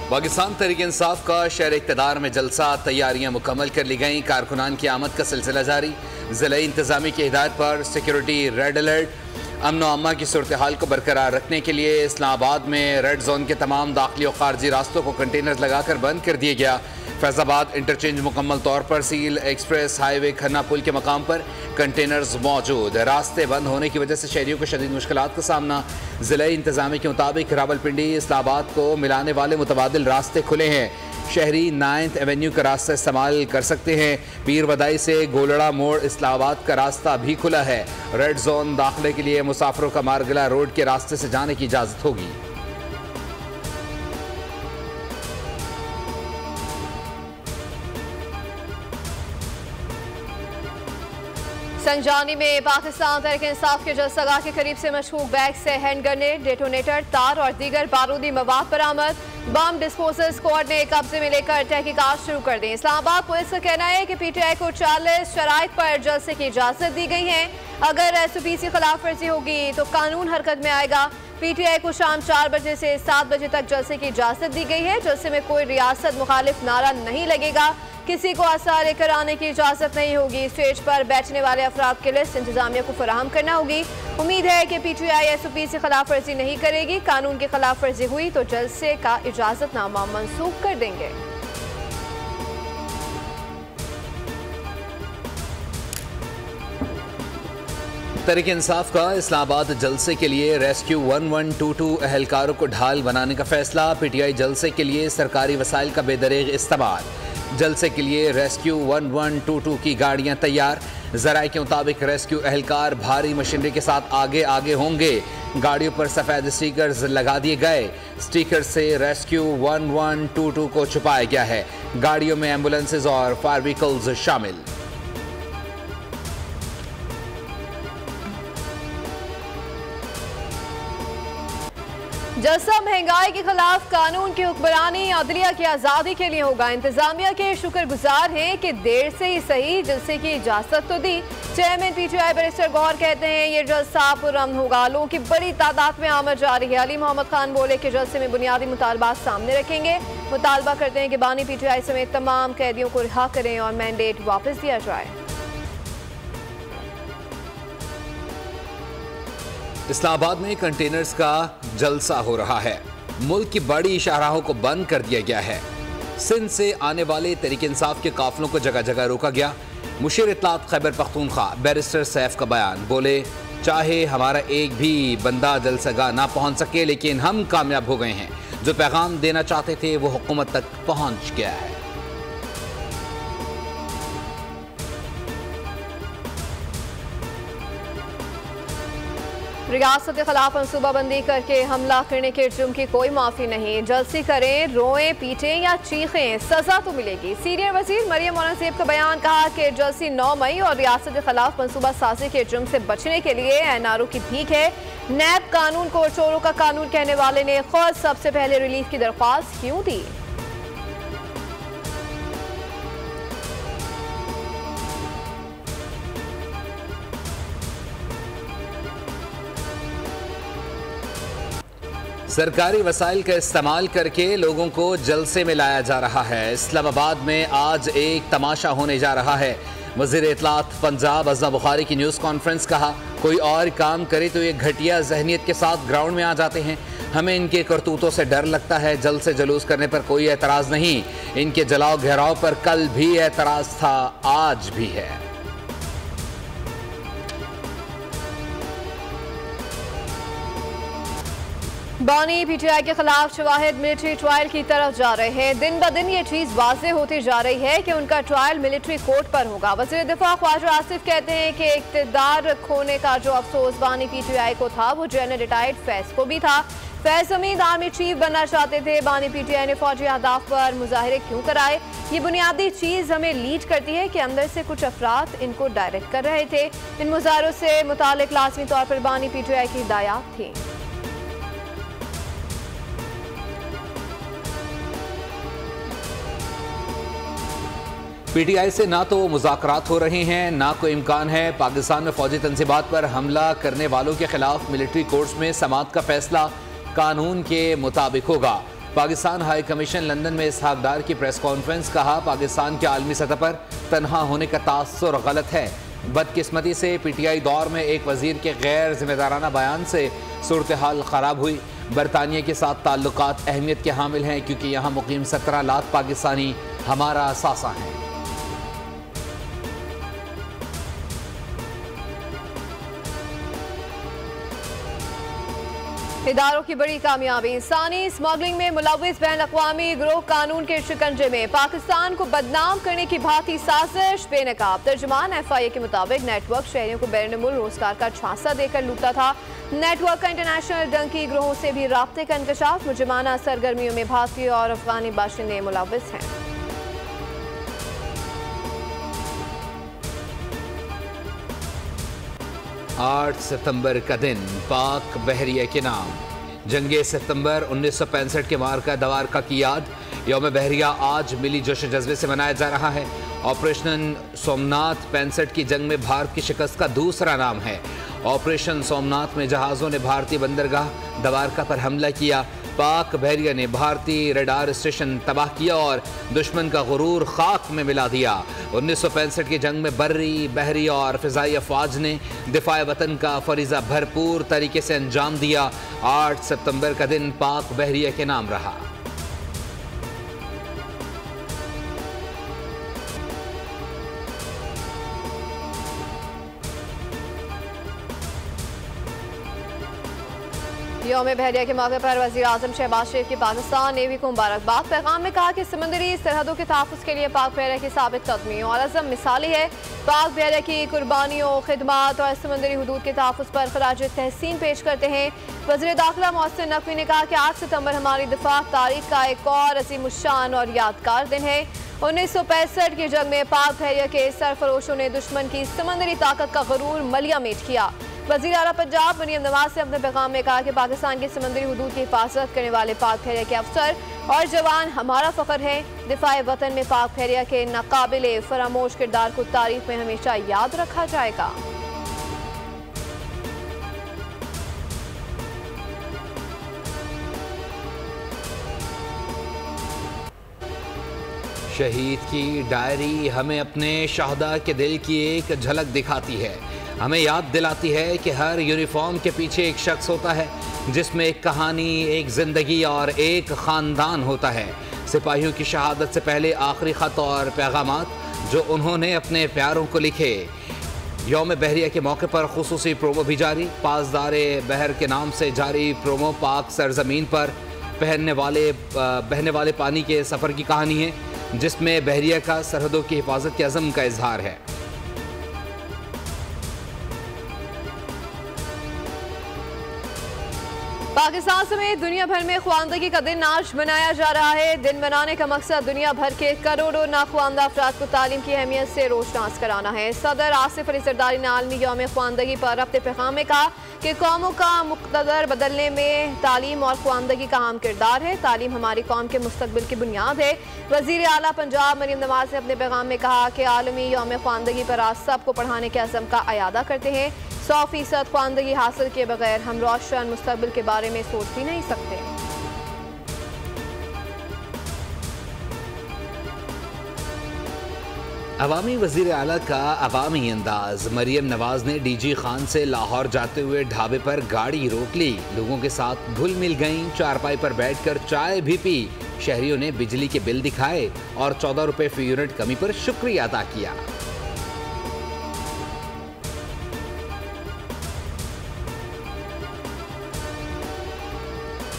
पाकिस्तान तहरीक इंसाफ का शहर इक़्तिदार में जलसा, तैयारियां मुकम्मल कर ली गईं। कारकुनान की आमद का सिलसिला जारी। ज़िला इंतज़ामी की हिदायत पर सिक्योरिटी रेड अलर्ट। अमन व अम्मा की सूरत हाल को बरकरार रखने के लिए इस्लामाबाद में रेड जोन के तमाम दाखिली और खारजी रास्तों को कंटेनर लगाकर बंद कर दिया गया। फैज़ाबाद इंटरचेंज मुकम्मल तौर पर सील। एक्सप्रेस हाईवे खन्ना पुल के मकाम पर कंटेनर्स मौजूद। रास्ते बंद होने की वजह से शहरियों को शदीद मुश्किलात का सामना। ज़िला इंतज़ामी के मुताबिक रावलपिंडी इस्लामाबाद को मिलाने वाले मुतबादिल रास्ते खुले हैं। शहरी 9th एवेन्यू का रास्ता इस्तेमाल कर सकते हैं। पीर वदाई से गोलड़ा मोड़ इस्लामाबाद का रास्ता भी खुला है। रेड जोन दाखिले के लिए मुसाफिरों का मारगला रोड के रास्ते से जाने की इजाज़त होगी। संजानी में पाकिस्तान तहरीक इंसाफ के जलसागाह के करीब से मशकूक बैग से हैंड ग्रेनेड, डेटोनेटर, तार और दीगर बारूदी मवाद बरामद। बम डिस्पोजल स्क्वाड ने कब्जे में लेकर तहकीकात शुरू कर दी। इस्लामाबाद पुलिस का कहना है कि PTI को 40 शराइत पर जलसे की इजाजत दी गई है। अगर SOP की खिलाफ वर्जी होगी तो कानून हरकत में आएगा। PTI को शाम 4 बजे से 7 बजे तक जलसे की इजाजत दी गई है। जलसे में कोई रियासत मुखालिफ नारा नहीं लगेगा। किसी को आसार लेकर आने की इजाजत नहीं होगी। स्टेज पर बैठने वाले अफराद की लिस्ट इंतजामिया को फराहम करना होगी। उम्मीद है कि PTI SOP से खिलाफ वर्जी नहीं करेगी। कानून की खिलाफ वर्जी हुई तो जलसे का इजाजतनामा मंसूख कर देंगे। तहरीक इंसाफ का इस्लामाबाद जलसे के लिए रेस्क्यू 1122 अहलकारों को ढाल बनाने का फैसला। PTI जलसे के लिए सरकारी वसाइल का बेदरेग इस्तेमाल। जलसे के लिए रेस्क्यू 1122 की गाड़ियां तैयार। ज़राए के मुताबिक रेस्क्यू अहलकार भारी मशीनरी के साथ आगे आगे होंगे। गाड़ियों पर सफ़ेद स्टिकर्स लगा दिए गए। स्टिकर से रेस्क्यू 1122 को छुपाया गया है। गाड़ियों में एम्बुलेंसेज और फायर व्हीकल्स शामिल। जलसा महंगाई के खिलाफ कानून की हुक्मरानी अदलिया की आज़ादी के लिए होगा। इंतजामिया के शुक्रगुजार हैं कि देर से ही सही जलसे की इजाजत तो दी। चेयरमैन PTI बैरिस्टर गौहर कहते हैं ये जलसा पुरअमन होगा। लोगों की बड़ी तादाद में आमद जा रही है। अली मोहम्मद खान बोले कि जलसे में बुनियादी मुतालबात सामने रखेंगे। मुतालबा करते हैं कि बानी PTI समेत तमाम कैदियों को रिहा करें और मैंडेट वापस दिया जाए। इस्लामाबाद में कंटेनर्स का जलसा हो रहा है। मुल्क की बड़ी शाहराहों को बंद कर दिया गया है। सिंध से आने वाले तहरीक इंसाफ के काफिलों को जगह जगह रोका गया। मुशीर इत्तलात खैबर पख्तूनख्वा बैरिस्टर सैफ का बयान। बोले चाहे हमारा एक भी बंदा जलसगाह ना पहुंच सके लेकिन हम कामयाब हो गए हैं। जो पैगाम देना चाहते थे वो हुकूमत तक पहुंच गया है। रियासत के खिलाफ मनसूबाबंदी करके हमला करने के जुर्म की कोई माफी नहीं। जलसी करें, रोएं, पीटें या चीखें, सजा तो मिलेगी। सीनियर वजीर मरियम औरंगजेब का बयान। कहा कि जलसी 9 मई और रियासत के खिलाफ मनसूबा साजी के जुर्म से बचने के लिए NRO की भीख है। नैब कानून को चोरों का कानून कहने वाले ने खुद सबसे पहले रिलीफ की दरख्वास्त क्यों दी? सरकारी वसाइल का इस्तेमाल करके लोगों को जलसे में लाया जा रहा है। इस्लामाबाद में आज एक तमाशा होने जा रहा है। वज़ीर इत्तलात पंजाब अज़मा बुखारी की न्यूज़ कॉन्फ्रेंस। कहा कोई और काम करे तो ये घटिया जहनीत के साथ ग्राउंड में आ जाते हैं। हमें इनके करतूतों से डर लगता है। जलसे जुलूस करने पर कोई एतराज़ नहीं। इनके जलाओ घेराव पर कल भी एतराज़ था, आज भी है। बानी PTI के खिलाफ शवाहिद मिलिट्री ट्रायल की तरफ जा रहे हैं। दिन ब दिन ये चीज वाज़ेह होती जा रही है कि उनका ट्रायल मिलिट्री कोर्ट पर होगा। वज़ीर दिफा ख्वाजा आसिफ कहते हैं कि इक़्तिदार खोने का जो अफसोस बानी PTI को था वो जनरल रिटायर्ड फैज़ को भी था। फैज़ हमीद आर्मी चीफ बनना चाहते थे। बानी PTI ने फौजी अहदाफ पर मुजाहिरे क्यों कराए? ये बुनियादी चीज़ हमें लीड करती है कि अंदर से कुछ अफराद इनको डायरेक्ट कर रहे थे। इन मुजाहरों से मुतालिक लाजमी तौर पर बानी PTI की हिदायत थी। PTI से ना तो मुज़ाकरात हो रहे हैं, ना कोई इम्कान है। पाकिस्तान में फौजी तंजीबात पर हमला करने वालों के खिलाफ मिलिट्री कोर्ट्स में समाअत का फैसला कानून के मुताबिक होगा। पाकिस्तान हाई कमीशन लंदन में इसहाक डार की प्रेस कॉन्फ्रेंस, कहा पाकिस्तान के आलमी सतह पर तनहा होने का तासुर गलत है। बदकिस्मती से पीटीआई दौर में एक वजीर के गैर जिम्मेदाराना बयान से सूरत हाल खराब हुई। बरतानिया के साथ ताल्लुकात अहमियत के हामिल हैं क्योंकि यहाँ मुकीम 17 लाख पाकिस्तानी हमारा असासा हैं। इदारों की बड़ी कामयाबी, इंसानी स्मगलिंग में मुलव्विस बैन अक़वामी गिरोह कानून के शिकंजे में, पाकिस्तान को बदनाम करने की भांति साजिश बेनकाब। तर्जुमान FIA के मुताबिक नेटवर्क शहरियों को बैरून मुल्क रोजगार का झांसा देकर लूटता था। नेटवर्क का इंटरनेशनल डंकी गिरोहों से भी राब्ते का इंकशाफ। मुजरिमाना सरगर्मियों में भारतीय और अफगानी बाशिंदे मुलव्विस हैं। 8 सितंबर का दिन पाक बहरिया के नाम। जंगे सितंबर 1965 के मार्का दवारका की याद। यौम बहरिया आज मिली जोश जज्बे से मनाया जा रहा है। ऑपरेशन सोमनाथ 65 की जंग में भारत की शिकस्त का दूसरा नाम है। ऑपरेशन सोमनाथ में जहाज़ों ने भारतीय बंदरगाह दवारका पर हमला किया। पाक बहरिया ने भारतीय रडार स्टेशन तबाह किया और दुश्मन का गुरूर खाक में मिला दिया। 1965 की जंग में बर्री, बहरी और फ़िज़ाई अफ़वाज ने दिफ़ा वतन का फरीज़ा भरपूर तरीके से अंजाम दिया। 8 सितंबर का दिन पाक बहरिया के नाम रहा। यौम बहरिया के मौके पर वज़ीर आज़म शहबाज शरीफ की पाकिस्तान नेवी को मुबारकबाद। पैगाम में कहा कि समंदरी सरहदों के तहफ़्फ़ुज़ के लिए पाक बहरिया की साबित कदमी और अज़म मिसाली है। पाक बहरिया की कुर्बानियों, खिदमात और समंदरी हुदूद के तहफ़्फ़ुज़ पर ख़राज तहसीन पेश करते हैं। वज़ीर दाखिला मोहसिन नकवी ने कहा कि 8 सितंबर हमारी दिफा तारीख़ का एक और अज़ीमुश्शान और यादगार दिन है। 1965 की जंग में पाक बहरिया के सरफरोशों ने दुश्मन की समंदरी ताकत का गरूर मलिया मेट किया। वज़ीर आला पंजाब मरियम नवाज ने अपने पैगाम में कहा कि पाकिस्तान की समंदरी हुदूद की हिफाजत करने वाले पाक बहरिया के अफसर और जवान हमारा फ़ख्र है। दिफाए वतन में पाक बहरिया के नाकाबिले फरामोश किरदार को तारीख में हमेशा याद रखा जाएगा। शहीद की डायरी हमें अपने शहदा के दिल की एक झलक दिखाती है। हमें याद दिलाती है कि हर यूनिफॉर्म के पीछे एक शख्स होता है जिसमें एक कहानी, एक जिंदगी और एक ख़ानदान होता है। सिपाहियों की शहादत से पहले आखिरी ख़त और पैगामात जो उन्होंने अपने प्यारों को लिखे। यौम बहरिया के मौके पर खुसूसी प्रोमो भी जारी। पासदारे बहर के नाम से जारी प्रोमो पाक सरजमीन पर बहने वाले पानी के सफ़र की कहानी है, जिसमें बहरिया का सरहदों की हिफाजत के अज़म का इजहार है। पाकिस्तान समेत दुनिया भर में ख्वानदगी का दिन आज मनाया जा रहा है। दिन मनाने का मकसद दुनिया भर के करोड़ों नाख्वानदा अफराद को तालीम की अहमियत से रोशनास कराना है। सदर आसिफ अली ज़रदारी ने आलमी यौम ख्वानदगी पर अपने पैगाम में कहा कि कौमों का मुक़्तदर बदलने में तालीम और ख्वानदगी का अहम किरदार है। तालीम हमारी कौम के मुस्तकबिल की बुनियाद है। वज़ीर आला पंजाब मरियम नवाज ने अपने पैगाम में कहा कि आलमी यौम ख्वानदगी पर आज सबको पढ़ाने के अज़म का अयादा करते हैं। 100% ख्वानदगी हासिल किए बगैर हम रोशन मुस्तकबिल के बारे में सोच भी नहीं सकते। अवामी वज़ीर आला का अवामी अंदाज। मरियम नवाज ने DG खान से लाहौर जाते हुए ढाबे पर गाड़ी रोक ली। लोगों के साथ घुल मिल गईं, चारपाई पर बैठकर चाय भी पी। शहरियों ने बिजली के बिल दिखाए और 14 रुपए फी यूनिट कमी पर शुक्रिया अदा किया।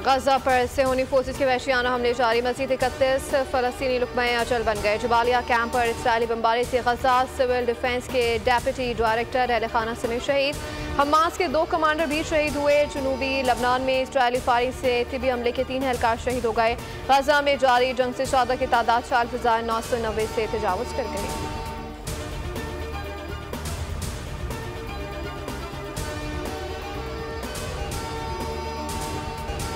गजा पर सेहूनी फोर्सेस के वहशियाना हमले जारी। मजीद 31 फ़लस्तीनी लुकमाए अचल बन गए। जबालिया कैंप पर इसराइली बमबारी से गजा सिविल डिफेंस के डेप्यूटी डायरेक्टर अहल खाना समेत शहीद। हमास के 2 कमांडर भी शहीद हुए। जनूबी लबनान में इसराइली फायरिंग से तिबी हमले के 3 एहलकार शहीद हो गए। गजा में जारी जंग से शहादा की तादाद 40,990 से तजावुज़ कर गई।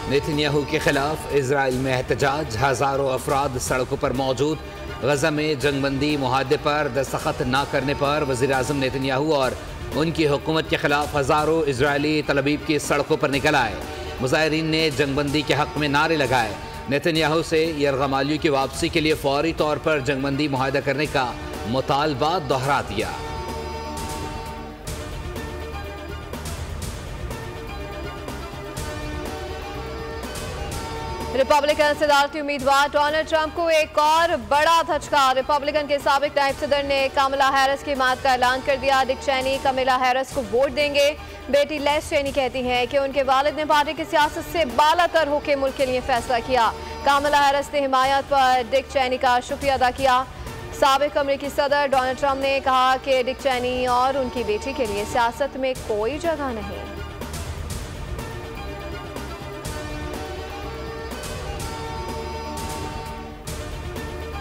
नेतन्याहू के खिलाफ इजराइल में एहतजाज। हज़ारों अफराद सड़कों पर मौजूद। गजा में जंगबंदी मुआहदे पर दस्तखत न करने पर वज़ीर आज़म नेतन्याहू और उनकी हुकूमत के खिलाफ हज़ारों इजरायली तलबीब की सड़कों पर निकल आए। मुजाहिरीन ने जंगबंदी के हक़ में नारे लगाए। नेतन्याहू से यरगमालियों की वापसी के लिए फौरी तौर पर जंगबंदी मुआहदा करने का मुतालबा दोहरा दिया। रिपब्लिकन सदारती उम्मीदवार डोनाल्ड ट्रंप को एक और बड़ा धचका। रिपब्लिकन के साबिक नायब सदर ने कमला हैरिस की हिमायत का ऐलान कर दिया। डिक चेनी कमला हैरिस को वोट देंगे। बेटी लेस चेनी कहती हैं कि उनके वालिद ने पार्टी की सियासत से बालातर होकर मुल्क के लिए फैसला किया। कमला हैरिस ने हिमायत पर डिक चेनी का शुक्रिया अदा किया। साबिक अमेरिकी सदर डोनाल्ड ट्रंप ने कहा कि डिक चेनी और उनकी बेटी के लिए सियासत में कोई जगह नहीं।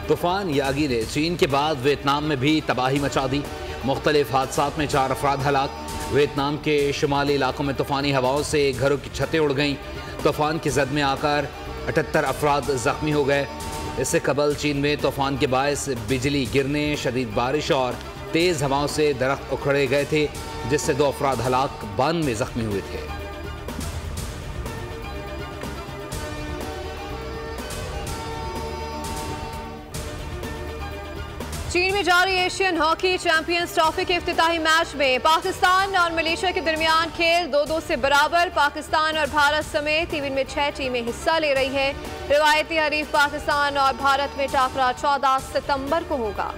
तूफान यागी ने चीन के बाद वियतनाम में भी तबाही मचा दी। मुख्तलिफ हादसात में 4 अफराद हलाक। वियतनाम के शुमाली इलाकों में तूफानी हवाओं से घरों की छतें उड़ गईं। तूफान की जद में आकर 78 अफराद जख्मी हो गए। इससे कबल चीन में तूफान के बायस बिजली गिरने, शदीद बारिश और तेज़ हवाओं से दरख्त उखड़े गए थे, जिससे 2 अफराद हलाक, 92 जख्मी हुए थे। चीन में जारी एशियन हॉकी चैंपियंस ट्रॉफी के इफ्तिताही मैच में पाकिस्तान और मलेशिया के दरमियान खेल 2-2 से बराबर। पाकिस्तान और भारत समेत इवेंट में 6 टीमें हिस्सा ले रही हैं। रिवायती हरीफ पाकिस्तान और भारत में टाकरा 14 सितंबर को होगा।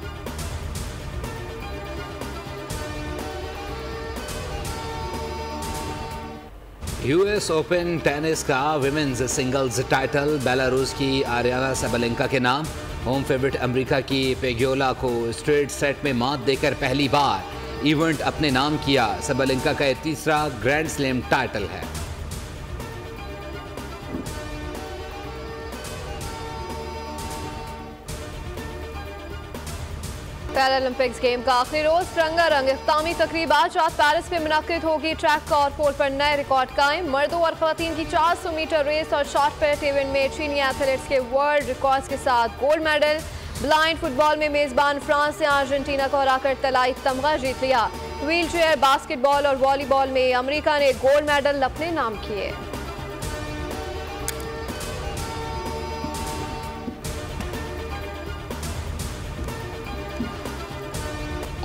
यूएस ओपन टेनिस का विमेंस सिंगल्स टाइटल बेलारूस की आरियाना सबलेंका के नाम। होम फेवरेट अमेरिका की पेग्योला को स्ट्रेट सेट में मात देकर पहली बार इवेंट अपने नाम किया। सबलेंका का यह तीसरा ग्रैंड स्लैम टाइटल है। पैरालंपिक्स गेम का आखिरी रोज रंगारंग इख्तामी तकरीब आज रात पेरिस में मुनक्किद होगी। ट्रैक और पोल पर नए रिकॉर्ड कायम। मर्दों और खवातीन की 400 मीटर रेस और शॉर्ट पेट इवेंट में चीनी एथलीट्स के वर्ल्ड रिकॉर्ड्स के साथ गोल्ड मेडल। ब्लाइंड फुटबॉल में मेजबान फ्रांस ने अर्जेंटीना को हराकर तलाई तमगा जीत लिया। व्हील चेयर बास्केटबॉल और वॉलीबॉल में अमेरिका ने गोल्ड मेडल अपने नाम किए।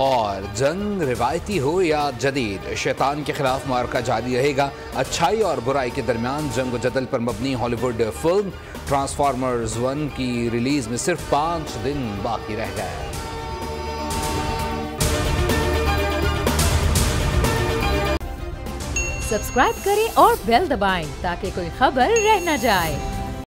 और जंग रिवायती हो या जदीद, शैतान के खिलाफ मार्का जारी रहेगा। अच्छाई और बुराई के दरमियान जंग जदल पर मबनी हॉलीवुड फिल्म ट्रांसफॉर्मर्स 1 की रिलीज में सिर्फ 5 दिन बाकी रह गए। सब्सक्राइब करें और बेल दबाएं ताकि कोई खबर रह न जाए।